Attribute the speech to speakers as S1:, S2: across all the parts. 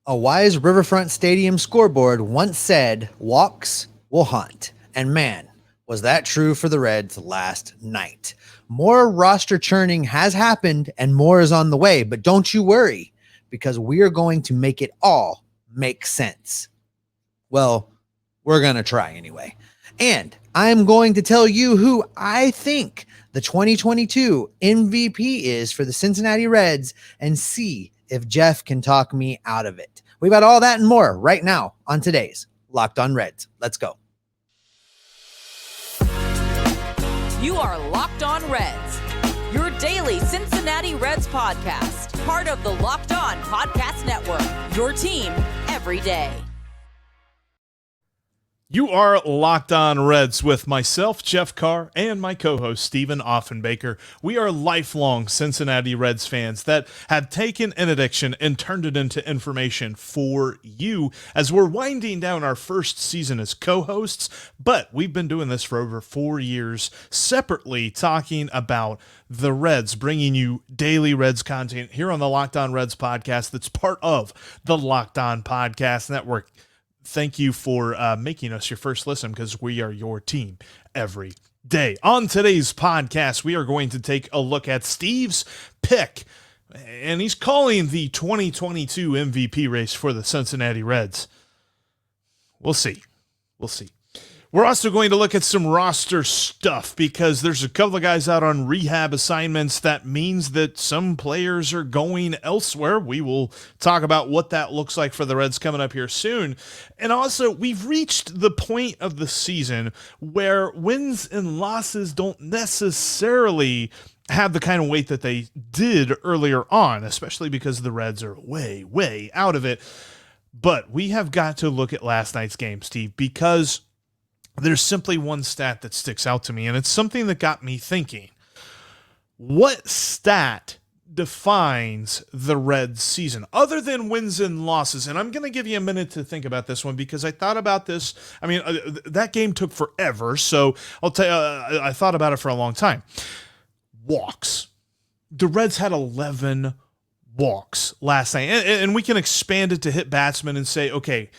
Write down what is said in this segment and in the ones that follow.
S1: A wise Riverfront Stadium scoreboard once said, walks will haunt. And man, was that true for the Reds last night. More roster churning has happened and more is on the way, but don't you worry, because we are going to make it all make sense. Well, we're going to try anyway. And I'm going to tell you who I think the 2022 MVP is for the Cincinnati Reds and see if Jeff can talk me out of it. We've got all that and more right now on today's Locked On Reds. Let's go.
S2: You are Locked On Reds, your daily Cincinnati Reds podcast, part of the Locked On Podcast Network, your team every day.
S3: You are Locked On Reds with myself, Jeff Carr, and my co-host, Stephen Offenbaker. We are lifelong Cincinnati Reds fans that have taken an addiction and turned it into information for you as we're winding down our first season as co-hosts, but we've been doing this for over 4 years separately, talking about the Reds, bringing you daily Reds content here on the Locked On Reds podcast that's part of the Locked On Podcast Network. Thank you for making us your first listen, because we are your team every day. On today's podcast, we are going to take a look at Steve's pick, and he's calling the 2022 MVP race for the Cincinnati Reds. We'll see. We'll see. We're also going to look at some roster stuff, because there's a couple of guys out on rehab assignments. That means that some players are going elsewhere. We will talk about what that looks like for the Reds coming up here soon. And also, we've reached the point of the season where wins and losses don't necessarily have the kind of weight that they did earlier on, especially because the Reds are way, way out of it. But we have got to look at last night's game, Steve, because there's simply one stat that sticks out to me, and it's something that got me thinking. What stat defines the Reds season other than wins and losses? And I'm going to give you a minute to think about this one, because I thought about this. I mean, that game took forever, so I'll tell you, I thought about it for a long time. Walks. The Reds had 11 walks last night, and we can expand it to hit batsmen and say, okay,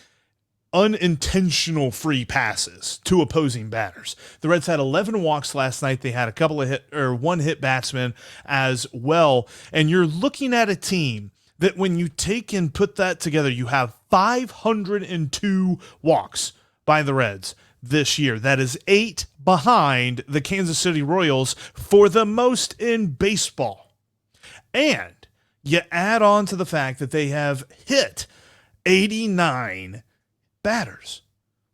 S3: unintentional free passes to opposing batters. The Reds had 11 walks last night. They had a couple of one hit batsmen as well. And you're looking at a team that, when you take and put that together, you have 502 walks by the Reds this year. That is 8 behind the Kansas City Royals for the most in baseball. And you add on to the fact that they have hit 89 batters.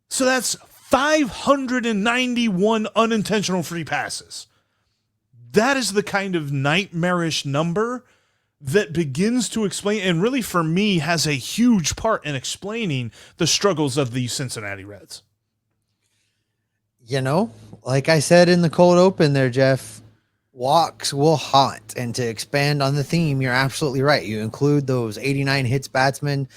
S3: So that's 591 unintentional free passes. That is the kind of nightmarish number that begins to explain, and really for me has a huge part in explaining the struggles of the Cincinnati Reds.
S1: You know, like I said in the cold open there, Jeff, walks will haunt. And to expand on the theme, you're absolutely right. You include those 89 hits batsmen,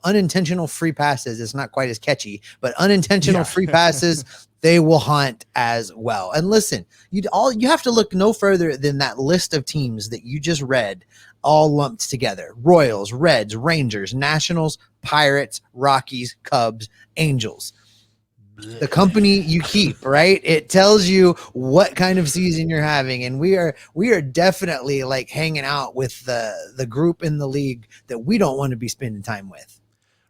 S1: unintentional free passes. It's not quite as catchy, but unintentional free passes, they will haunt as well. And listen, you have to look no further than that list of teams that you just read, all lumped together: Royals, Reds, Rangers, Nationals, Pirates, Rockies, Cubs, Angels. The company you keep, right? It tells you what kind of season you're having. And we are definitely like hanging out with the group in the league that we don't want to be spending time with.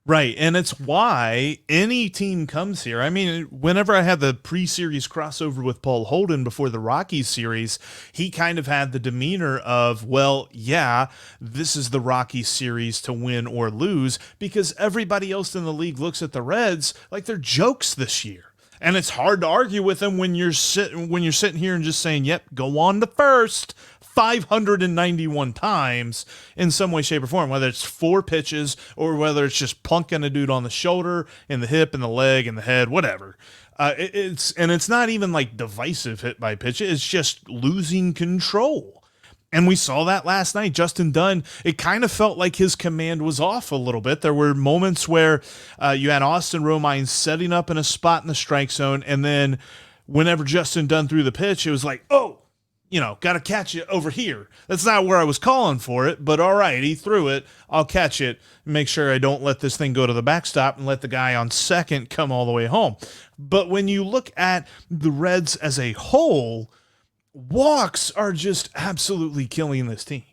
S3: Right, and it's why any team comes here. I mean, whenever I had the pre-series crossover with Paul Holden before the Rockies series, he kind of had the demeanor of, well, yeah, this is the Rockies series to win or lose, because everybody else in the league looks at the Reds like they're jokes this year. And it's hard to argue with them when you're sitting here and just saying, yep, go on to first 591 times in some way, shape, or form, whether it's 4 pitches or whether it's just plunking a dude on the shoulder, in the hip, in the leg, in the head, whatever. It's not even like divisive hit by pitch. It's just losing control. And we saw that last night. Justin Dunn, it kind of felt like his command was off a little bit. There were moments where you had Austin Romine setting up in a spot in the strike zone, and then whenever Justin Dunn threw the pitch, it was like, oh, got to catch it over here. That's not where I was calling for it, but all right, he threw it. I'll catch it and make sure I don't let this thing go to the backstop and let the guy on second come all the way home. But when you look at the Reds as a whole, walks are just absolutely killing this team.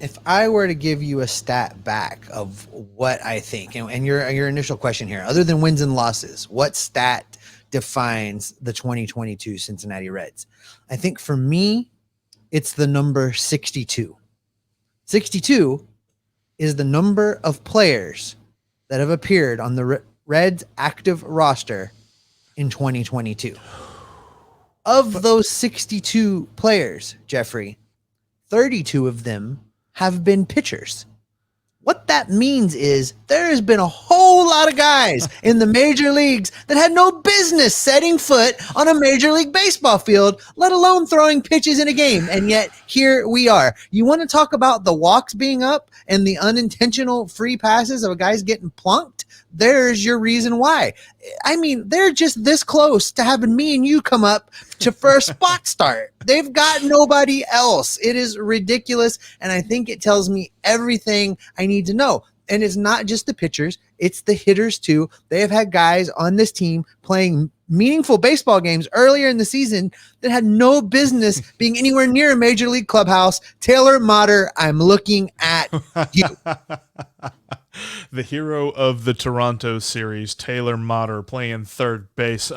S1: If I were to give you a stat back of what I think, and your initial question here, other than wins and losses, what stat defines the 2022 Cincinnati Reds? I think for me, it's the number 62. 62 is the number of players that have appeared on the Reds active roster in 2022. Of those 62 players, Jeffrey, 32 of them have been pitchers. What that means is there has been a whole lot of guys in the major leagues that had no business setting foot on a Major League Baseball field, let alone throwing pitches in a game. And yet here we are. You want to talk about the walks being up and the unintentional free passes of guys getting plunked? There's your reason why. I mean, they're just this close to having me and you come up for a spot start. They've got nobody else. It is ridiculous, and I think it tells me everything I need to know. And it's not just the pitchers, it's the hitters too. They have had guys on this team playing meaningful baseball games earlier in the season that had no business being anywhere near a major league clubhouse. Taylor Motter, I'm looking at you.
S3: The hero of the Toronto series, Taylor Motter, playing third base.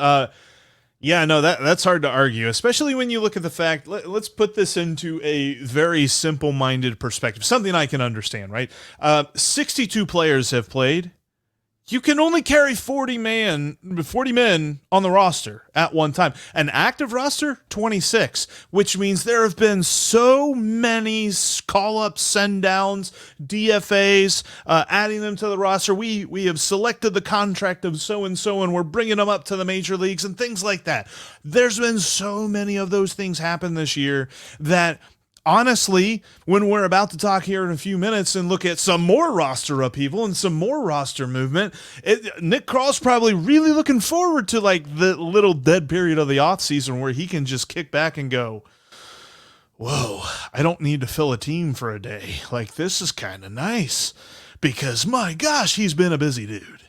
S3: Yeah, no, that's hard to argue, especially when you look at the fact, let's put this into a very simple-minded perspective, something I can understand, right? 62 players have played. You can only carry 40 men on the roster at one time. An active roster, 26, which means there have been so many call-ups, send-downs, DFAs, adding them to the roster. We have selected the contract of so-and-so, and we're bringing them up to the major leagues and things like that. There's been so many of those things happen this year that honestly, when we're about to talk here in a few minutes and look at some more roster upheaval and some more roster movement, Nick Krall's probably really looking forward to like the little dead period of the offseason where he can just kick back and go, whoa, I don't need to fill a team for a day. Like, this is kind of nice because, my gosh, he's been a busy dude.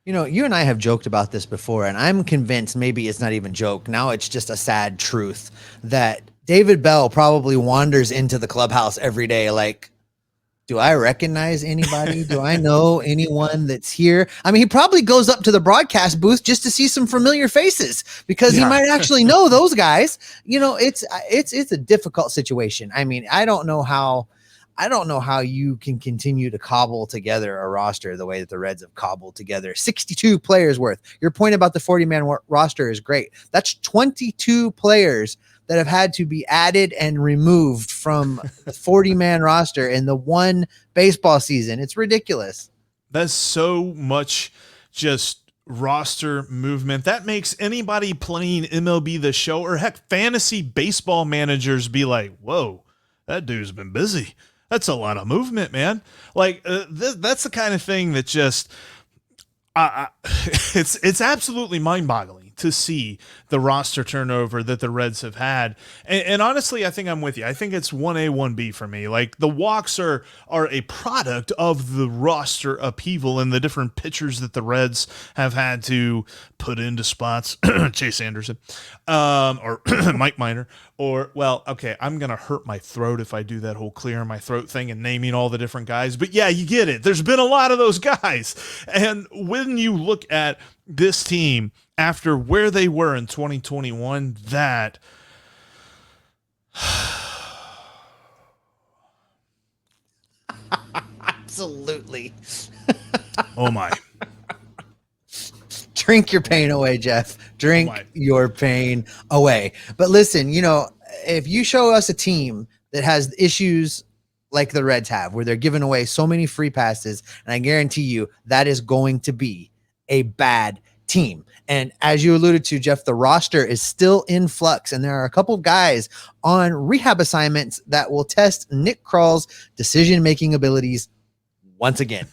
S1: You and I have joked about this before, and I'm convinced maybe it's not even joke. Now it's just a sad truth that David Bell probably wanders into the clubhouse every day like, do I recognize anybody? Do I know anyone that's here? I mean, he probably goes up to the broadcast booth just to see some familiar faces because he might actually know those guys. It's a difficult situation. I mean, I don't know how you can continue to cobble together a roster the way that the Reds have cobbled together 62 players worth. Your point about the 40-man roster is great. That's 22 players that have had to be added and removed from the 40-man roster in the one baseball season. It's ridiculous.
S3: That's so much just roster movement. That makes anybody playing MLB The Show or heck, fantasy baseball managers be like, whoa, that dude's been busy. That's a lot of movement, man. Like that's the kind of thing that just it's absolutely mind-boggling to see the roster turnover that the Reds have had. And honestly, I think I'm with you. I think it's 1A, 1B for me. Like, the walks are a product of the roster upheaval and the different pitchers that the Reds have had to put into spots. Chase Anderson, or Mike Minor, or, well, okay, I'm going to hurt my throat if I do that whole clearing my throat thing and naming all the different guys. But yeah, you get it. There's been a lot of those guys. And when you look at this team after where they were in 2021, that
S1: absolutely.
S3: Oh my.
S1: Drink your pain away, Jeff. Drink your pain away. But listen, if you show us a team that has issues like the Reds have, where they're giving away so many free passes, and I guarantee you that is going to be a bad team. And as you alluded to, Jeff, the roster is still in flux, and there are a couple of guys on rehab assignments that will test Nick Krall's decision-making abilities once again.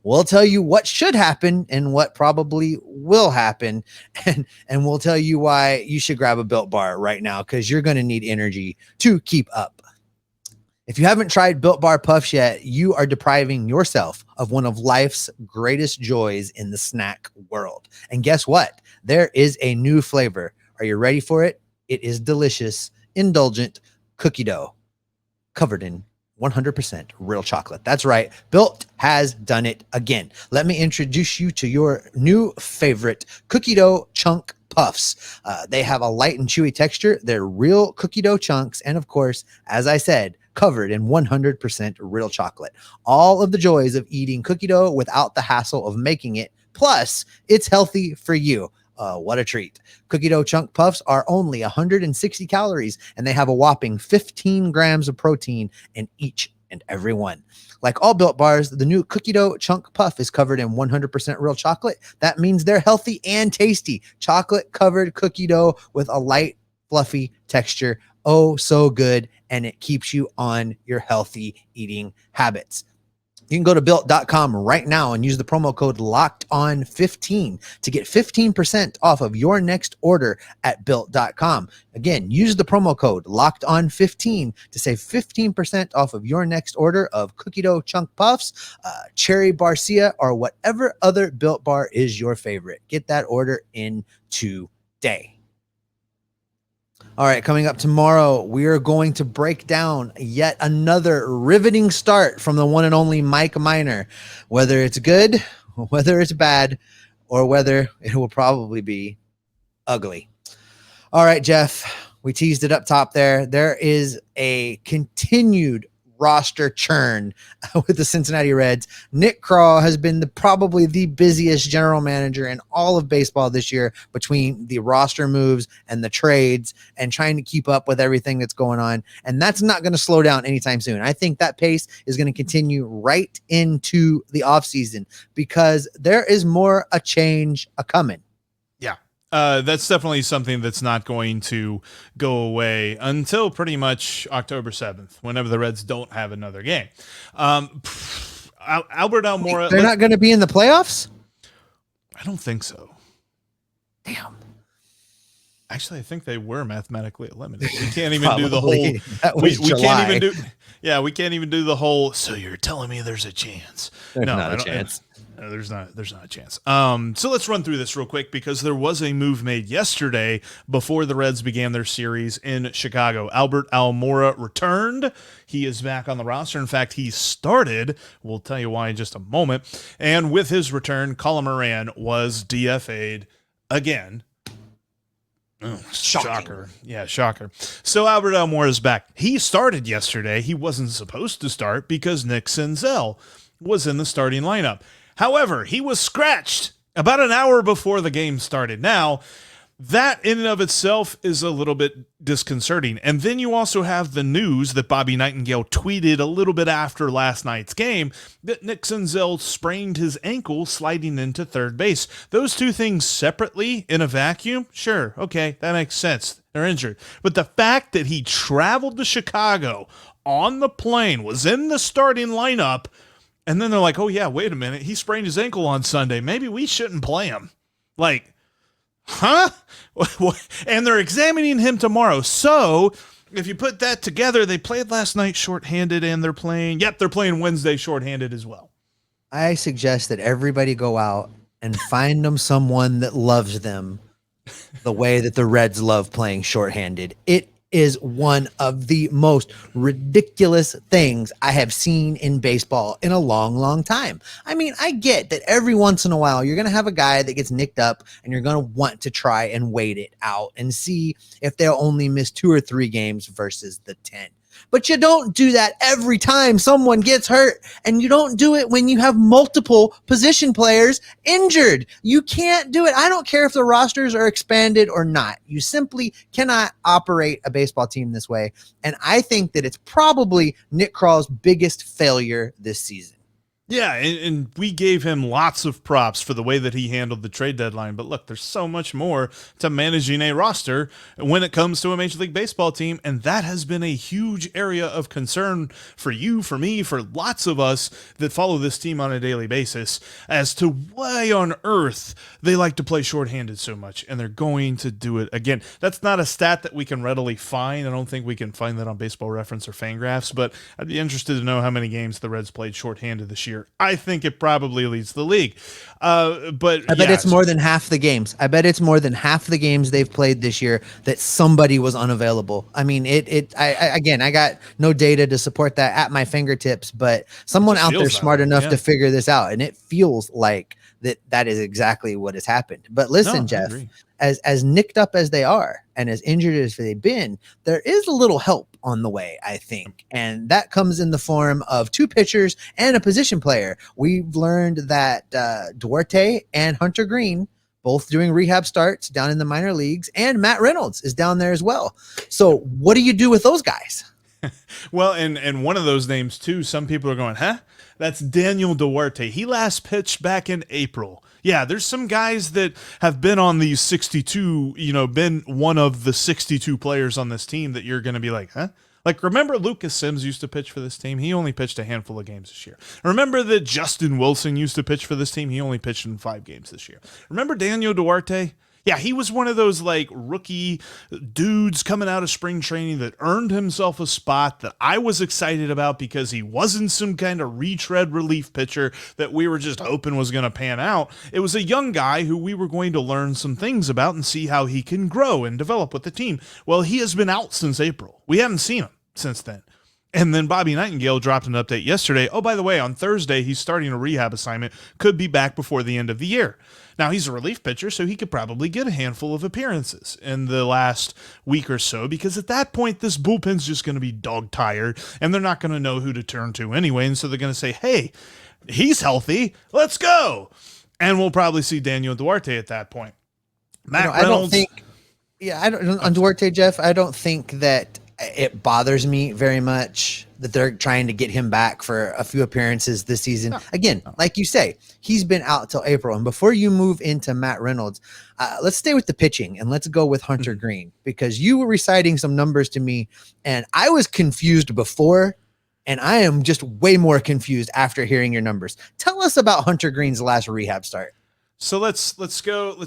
S1: We'll tell you what should happen and what probably will happen. And we'll tell you why you should grab a Built Bar right now, because you're going to need energy to keep up. If you haven't tried Built Bar Puffs yet, you are depriving yourself of one of life's greatest joys in the snack world. And guess what? There is a new flavor. Are you ready for it? It is delicious, indulgent cookie dough covered in 100% real chocolate. That's right. Built has done it again. Let me introduce you to your new favorite cookie dough chunk puffs. They have a light and chewy texture. They're real cookie dough chunks. And of course, as I said, covered in 100% real chocolate. All of the joys of eating cookie dough without the hassle of making it. Plus, it's healthy for you. What a treat. Cookie dough chunk puffs are only 160 calories, and they have a whopping 15 grams of protein in each and every one. Like all Built Bars, the new cookie dough chunk puff is covered in 100% real chocolate. That means they're healthy and tasty. Chocolate covered cookie dough with a light, fluffy texture. Oh, so good. And it keeps you on your healthy eating habits. You can go to built.com right now and use the promo code LOCKEDON15 to get 15% off of your next order at built.com. Again, use the promo code LOCKEDON15 to save 15% off of your next order of cookie dough chunk puffs, cherry barcia, or whatever other Built Bar is your favorite. Get that order in today. All right, coming up tomorrow, we are going to break down yet another riveting start from the one and only Mike Minor. Whether it's good, whether it's bad, or whether it will probably be ugly. All right, Jeff, we teased it up top there. There is a continued roster churn with the Cincinnati Reds. Nick Krall has been probably the busiest general manager in all of baseball this year, between the roster moves and the trades and trying to keep up with everything that's going on. And that's not going to slow down anytime soon. I think that pace is going to continue right into the offseason, because there is more a change a coming.
S3: That's definitely something that's not going to go away until pretty much October 7th, whenever the Reds don't have another game. Albert Almora.
S1: They're not going to be in the playoffs?
S3: I don't think so.
S1: Damn.
S3: Actually, I think they were mathematically eliminated. We can't even do the whole.
S1: We
S3: can't even do. Yeah, we can't even do the whole. So you're telling me there's a chance?
S1: There's not a chance.
S3: There's not a chance. So let's run through this real quick, because there was a move made yesterday before the Reds began their series in Chicago. Albert Almora returned. He is back on the roster. In fact, he started. We'll tell you why in just a moment. And with his return, Colin Moran was DFA'd again. Oh, shocker. Yeah, shocker. So Albert Almora is back. He started yesterday. He wasn't supposed to start because Nick Senzel was in the starting lineup. However, he was scratched about an hour before the game started. Now, that in and of itself is a little bit disconcerting. And then you also have the news that Bobby Nightingale tweeted a little bit after last night's game that Nick Senzel sprained his ankle sliding into third base. Those two things separately in a vacuum, sure, okay, that makes sense. They're injured. But the fact that he traveled to Chicago on the plane, was in the starting lineup, and then they're like, oh yeah, wait a minute, he sprained his ankle on Sunday. Maybe we shouldn't play him. Like, huh? And they're examining him tomorrow. So if you put that together, they played last night shorthanded, and they're playing Wednesday shorthanded as well.
S1: I suggest that everybody go out and find them someone that loves them the way that the Reds love playing shorthanded. It is one of the most ridiculous things I have seen in baseball in a long, long time. I mean, I get that every once in a while you're going to have a guy that gets nicked up, and you're going to want to try and wait it out and see if they'll only miss 2 or 3 games versus the 10. But you don't do that every time someone gets hurt, and you don't do it when you have multiple position players injured. You can't do it. I don't care if the rosters are expanded or not. You simply cannot operate a baseball team this way. And I think that it's probably Nick Krall's biggest failure this season.
S3: Yeah, and we gave him lots of props for the way that he handled the trade deadline. But look, there's so much more to managing a roster when it comes to a Major League Baseball team, and that has been a huge area of concern for you, for me, for lots of us that follow this team on a daily basis as to why on earth they like to play shorthanded so much, and they're going to do it again. That's not a stat that we can readily find. I don't think we can find that on Baseball Reference or Fangraphs, but I'd be interested to know how many games the Reds played shorthanded this year. I think it probably leads the league. But
S1: I bet it's more than half the games. I bet it's more than half the games they've played this year that somebody was unavailable. I mean, I got no data to support that at my fingertips, but someone out there smart enough to figure this out. And it feels like that is exactly what has happened. But listen, Jeff, as nicked up as they are and as injured as they've been, there is a little help on the way, I think. And that comes in the form of 2 pitchers and a position player. We've learned that Duarte and Hunter Greene, both doing rehab starts down in the minor leagues, and Matt Reynolds is down there as well. So what do you do with those guys?
S3: Well, and one of those names too, some people are going, huh? That's Daniel Duarte. He last pitched back in April. Yeah, there's some guys that have been on these 62, been one of the 62 players on this team that you're going to be like, huh? Like, remember Lucas Sims used to pitch for this team? He only pitched a handful of games this year. Remember that Justin Wilson used to pitch for this team? He only pitched in 5 games this year. Remember Daniel Duarte? Yeah, he was one of those like rookie dudes coming out of spring training that earned himself a spot that I was excited about because he wasn't some kind of retread relief pitcher that we were just hoping was going to pan out. It was a young guy who we were going to learn some things about and see how he can grow and develop with the team. Well, he has been out since April. We haven't seen him since then. And then Bobby Nightingale dropped an update yesterday. Oh, by the way, on Thursday, he's starting a rehab assignment, could be back before the end of the year. Now, he's a relief pitcher, so he could probably get a handful of appearances in the last week or so, because at that point, this bullpen's just going to be dog-tired, and they're not going to know who to turn to anyway, and so they're going to say, hey, he's healthy, let's go. And we'll probably see Daniel Duarte at that point. Matt Reynolds.
S1: On Duarte, Jeff, I don't think that it bothers me very much that they're trying to get him back for a few appearances this season. Again, like you say, he's been out till April. And before you move into Matt Reynolds, let's stay with the pitching and let's go with Hunter Greene, because you were reciting some numbers to me and I was confused before, and I am just way more confused after hearing your numbers. Tell us about Hunter Greene's last rehab start.
S3: So let's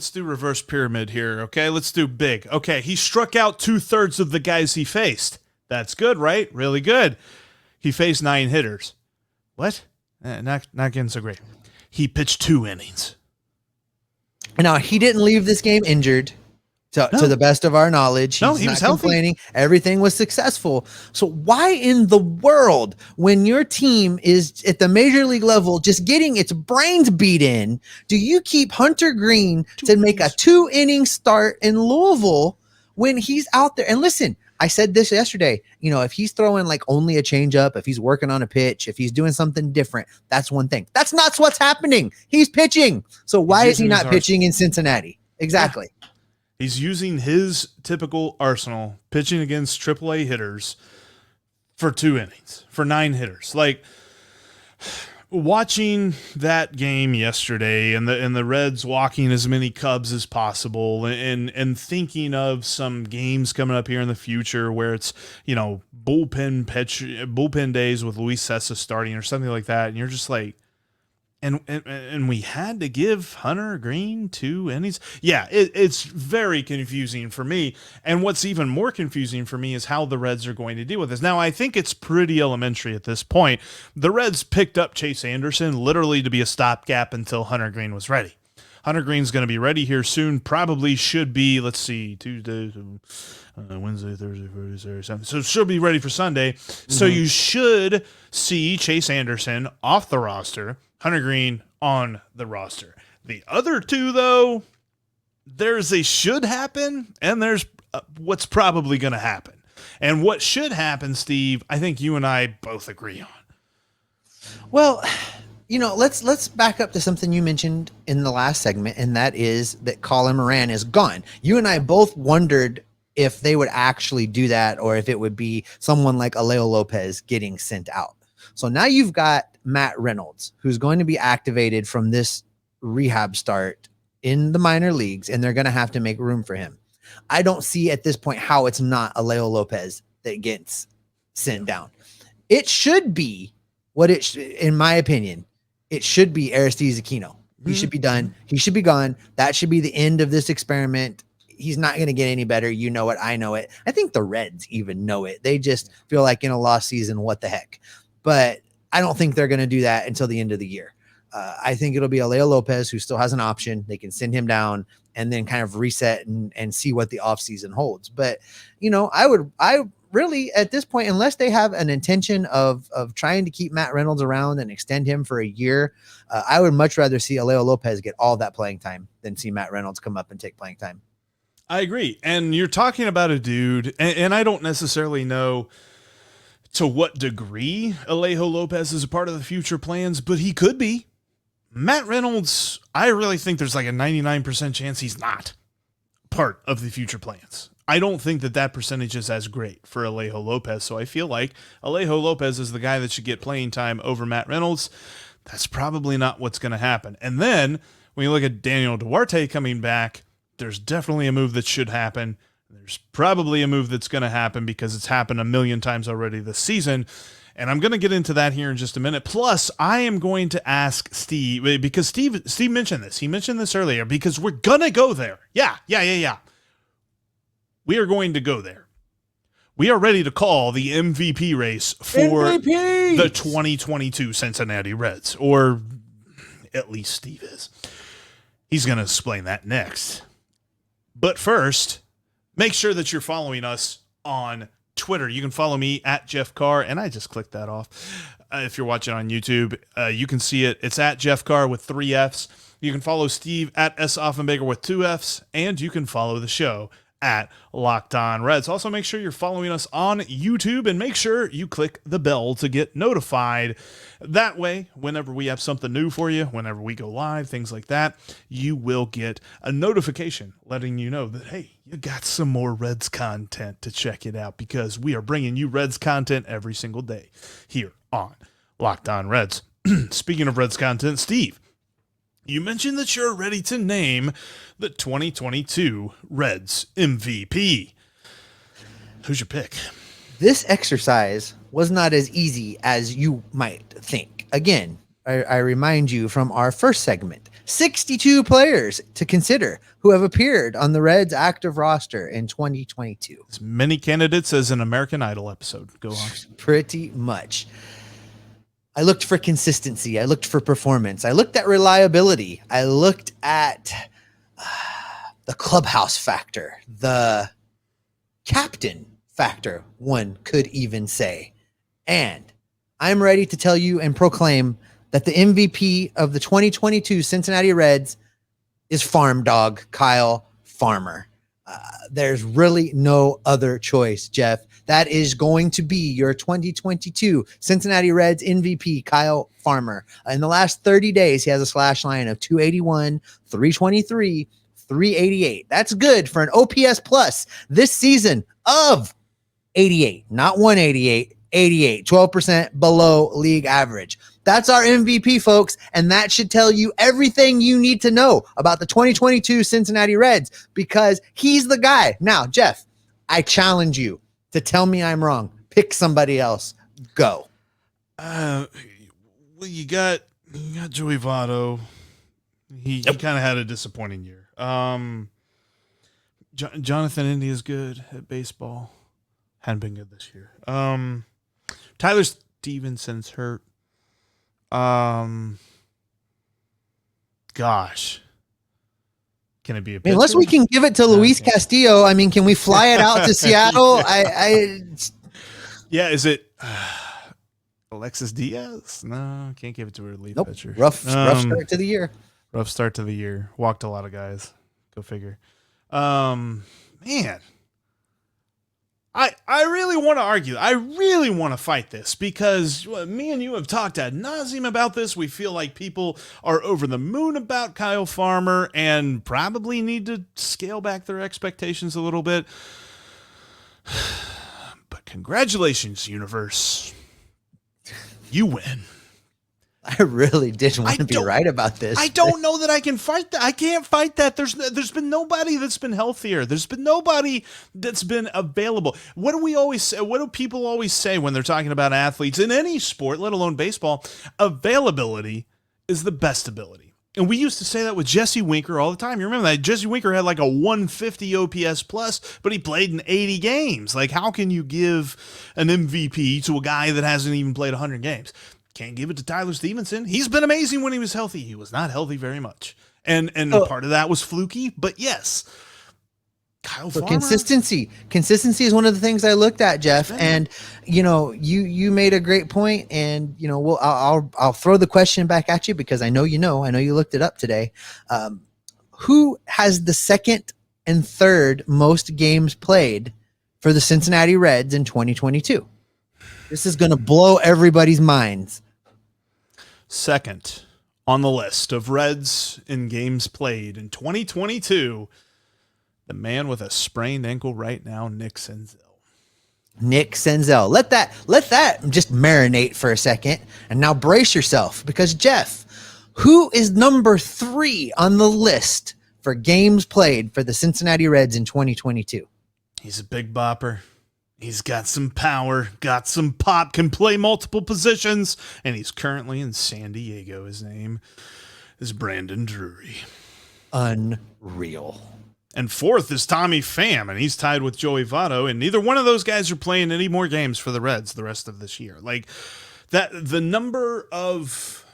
S3: do reverse pyramid here, okay? Let's do big. Okay, he struck out 2/3 of the guys he faced. That's good, right? Really good. He faced 9 hitters. What? Not getting so great. He pitched 2 innings.
S1: Now, he didn't leave this game injured. To the best of our knowledge, he was not complaining. Everything was successful. So why in the world, when your team is at the major league level just getting its brains beat in, do you keep Hunter Greene to make a 2-inning start in Louisville when he's out there? And listen, I said this yesterday, if he's throwing like only a changeup, if he's working on a pitch, if he's doing something different, that's one thing. That's not what's happening. He's pitching. So why is he not pitching in Cincinnati? Exactly.
S3: Yeah. He's using his typical arsenal, pitching against AAA hitters for 2 innings, for 9 hitters. Like, watching that game yesterday and the Reds walking as many Cubs as possible and thinking of some games coming up here in the future where it's, bullpen days with Luis Cessa starting or something like that. And you're just like, And we had to give Hunter Greene 2 innings. Yeah, it's very confusing for me. And what's even more confusing for me is how the Reds are going to deal with this. Now, I think it's pretty elementary at this point. The Reds picked up Chase Anderson literally to be a stopgap until Hunter Greene was ready. Hunter Greene's going to be ready here soon. Probably should be, let's see, Tuesday, Wednesday, Thursday, Friday, Saturday, Sunday. So she'll be ready for Sunday. Mm-hmm. So you should see Chase Anderson off the roster, Hunter Greene on the roster. The other 2, though, there's a should happen, and there's what's probably going to happen. And what should happen, Steve, I think you and I both agree on.
S1: Well, let's back up to something you mentioned in the last segment, and that is that Colin Moran is gone. You and I both wondered if they would actually do that or if it would be someone like Alejo Lopez getting sent out. So now you've got Matt Reynolds, who's going to be activated from this rehab start in the minor leagues, and they're going to have to make room for him. I don't see at this point how it's not Alejo Lopez that gets sent down. It should be in my opinion, it should be Aristides Aquino. He should be done. He should be gone. That should be the end of this experiment. He's not going to get any better. You know it. I know it. I think the Reds even know it. They just feel like in a lost season, what the heck? But I don't think they're going to do that until the end of the year. I think it'll be Alejo Lopez, who still has an option. They can send him down and then kind of reset and see what the offseason holds. But, I really, at this point, unless they have an intention of trying to keep Matt Reynolds around and extend him for a year, I would much rather see Alejo Lopez get all that playing time than see Matt Reynolds come up and take playing time.
S3: I agree. And you're talking about a dude, and I don't necessarily know to what degree Alejo Lopez is a part of the future plans, but he could be. Matt Reynolds, I really think there's like a 99% chance he's not part of the future plans. I don't think that percentage is as great for Alejo Lopez, so I feel like Alejo Lopez is the guy that should get playing time over Matt Reynolds. That's probably not what's going to happen. And then when you look at Daniel Duarte coming back, there's definitely a move that should happen. There's probably a move that's going to happen because it's happened a million times already this season. And I'm going to get into that here in just a minute. Plus, I am going to ask Steve, because Steve mentioned this. He mentioned this earlier because we're going to go there. Yeah. We are going to go there. We are ready to call the MVP race for the 2022 Cincinnati Reds, or at least Steve is. He's going to explain that next. But first, make sure that you're following us on Twitter. You can follow me at Jeff Carr, and I just clicked that off. If you're watching on YouTube, you can see it. It's at Jeff Carr with 3 Fs. You can follow Steve at S. Offenbaker with 2 Fs, and you can follow the show at Locked On Reds. Also, make sure you're following us on YouTube, and make sure you click the bell to get notified. That way, whenever we have something new for you, whenever we go live, things like that, you will get a notification letting you know that, hey, you got some more Reds content to check it out, because we are bringing you Reds content every single day here on Locked On Reds. Speaking of Reds content, Steve, you mentioned that you're ready to name the 2022 Reds MVP. Who's your pick?
S1: This exercise was not as easy as you might think. Again, I remind you from our first segment, 62 players to consider who have appeared on the Reds active roster in 2022.
S3: As many candidates as an American Idol episode. Go on.
S1: Pretty much. I looked for consistency. I looked for performance. I looked at reliability. I looked at the clubhouse factor, the captain factor, one could even say. And I'm ready to tell you and proclaim that the MVP of the 2022 Cincinnati Reds is farm dog Kyle Farmer. There's really no other choice, Jeff. That is going to be your 2022 Cincinnati Reds MVP, Kyle Farmer. In the last 30 days, he has a slash line of 281, 323, 388. That's good for an OPS plus this season of 88, not 188, 88, 12% below league average. That's our MVP, folks, and that should tell you everything you need to know about the 2022 Cincinnati Reds, because he's the guy. Now, Jeff, I challenge you to tell me I'm wrong. Pick somebody else. Go.
S3: Well, you got Joey Votto. He kind of had a disappointing year. Jonathan India is good at baseball. Hadn't been good this year. Tyler Stevenson's hurt. Gosh. Can it be a pitcher?
S1: Unless we can give it to Luis Castillo. I mean, can we fly it out to Seattle?
S3: Yeah, is it Alexis Diaz? No, can't give it to a relief pitcher.
S1: Rough start to the year.
S3: Rough start to the year. Walked a lot of guys. Go figure. Man. I really want to argue. I really want to fight this, because me and you have talked ad nauseum about this. We feel like people are over the moon about Kyle Farmer and probably need to scale back their expectations a little bit. But congratulations, universe. you win.
S1: I really did want to be right about this.
S3: I don't know that I can fight that. I can't fight that. There's been nobody that's been healthier. There's been nobody that's been available. What do we always say? What do people always say when they're talking about athletes in any sport, let alone baseball? Availability is the best ability. And we used to say that with Jesse Winker all the time. You remember that? Jesse Winker had like a 150 OPS plus, but he played in 80 games. Like, how can you give an MVP to a guy that hasn't even played 100 games? Can't give it to Tyler Stevenson. He's been amazing when he was healthy. He was not healthy very much. And part of that was fluky, but yes. Kyle Farmer.
S1: Consistency is one of the things I looked at, Jeff. And you made a great point. And I'll throw the question back at you because I know you looked it up today. Who has the second and third most games played for the Cincinnati Reds in 2022? This is going to blow everybody's minds.
S3: Second on the list of Reds in games played in 2022, the man with a sprained ankle right now, Nick Senzel.
S1: Nick Senzel. Let that just marinate for a second. And now brace yourself because, Jeff, who is number 3 on the list for games played for the Cincinnati Reds in 2022?
S3: He's a big bopper. He's got some power, got some pop, can play multiple positions, and he's currently in San Diego. His name is Brandon Drury.
S1: Unreal.
S3: And fourth is Tommy Pham, and he's tied with Joey Votto, and neither one of those guys are playing any more games for the Reds the rest of this year. Like that, the number of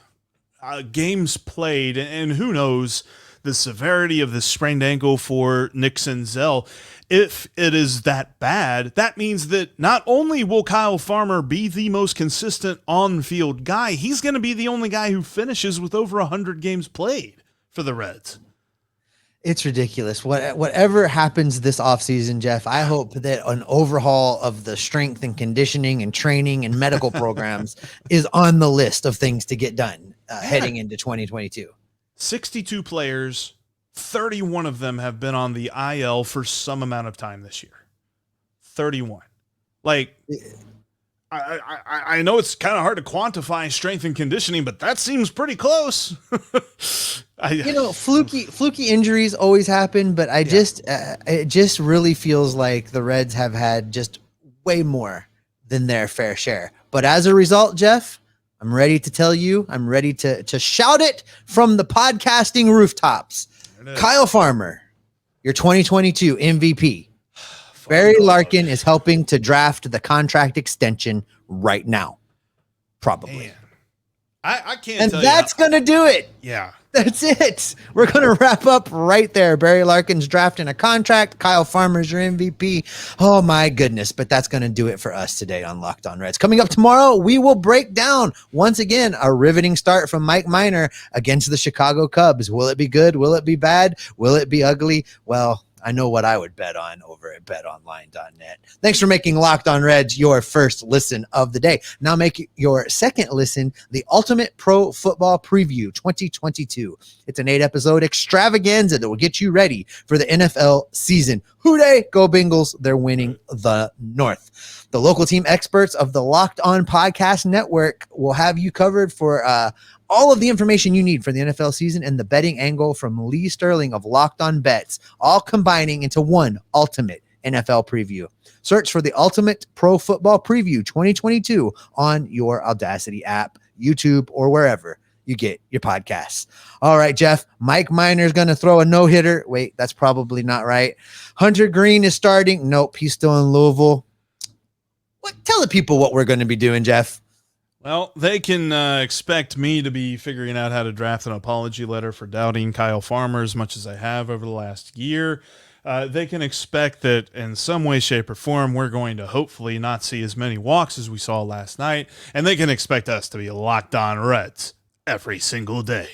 S3: games played, and who knows the severity of the sprained ankle for Nick Senzel. If it is that bad, that means that not only will Kyle Farmer be the most consistent on-field guy, he's going to be the only guy who finishes with over 100 games played for the Reds.
S1: It's ridiculous. Whatever happens this offseason, Jeff, I hope that an overhaul of the strength and conditioning and training and medical programs is on the list of things to get done heading into 2022.
S3: 62 players, 31 of them have been on the IL for some amount of time this year. 31. Like, I know it's kind of hard to quantify strength and conditioning, but that seems pretty close.
S1: Fluky injuries always happen, but it just really feels like the Reds have had just way more than their fair share. But as a result, Jeff, I'm ready to tell you, I'm ready to shout it from the podcasting rooftops. Kyle Farmer, your 2022 MVP. Barry Larkin is helping to draft the contract extension right now. Probably.
S3: Man. I can't
S1: and
S3: tell
S1: that's going to do it.
S3: Yeah.
S1: That's it. We're going to wrap up right there. Barry Larkin's drafting a contract. Kyle Farmer's your MVP. Oh, my goodness. But that's going to do it for us today on Locked On Reds. Coming up tomorrow, we will break down, once again, a riveting start from Mike Minor against the Chicago Cubs. Will it be good? Will it be bad? Will it be ugly? Well, I know what I would bet on over at betonline.net. Thanks for making Locked On Reds your first listen of the day. Now make your second listen the Ultimate Pro Football Preview 2022. It's an 8-episode extravaganza that will get you ready for the NFL season. Hooray, go Bengals. They're winning the North. The local team experts of the Locked On Podcast Network will have you covered for all of the information you need for the NFL season and the betting angle from Lee Sterling of Locked On Bets, all combining into one ultimate NFL preview. Search for the Ultimate Pro Football Preview 2022 on your Audacity app, YouTube, or wherever you get your podcasts. All right, Jeff, Mike Minor's going to throw a no-hitter. Wait, that's probably not right. Hunter Greene is starting. Nope, he's still in Louisville. Tell the people what we're going to be doing, Jeff.
S3: Well, they can expect me to be figuring out how to draft an apology letter for doubting Kyle Farmer as much as I have over the last year. They can expect that in some way, shape, or form, we're going to hopefully not see as many walks as we saw last night. And they can expect us to be Locked On Reds every single day.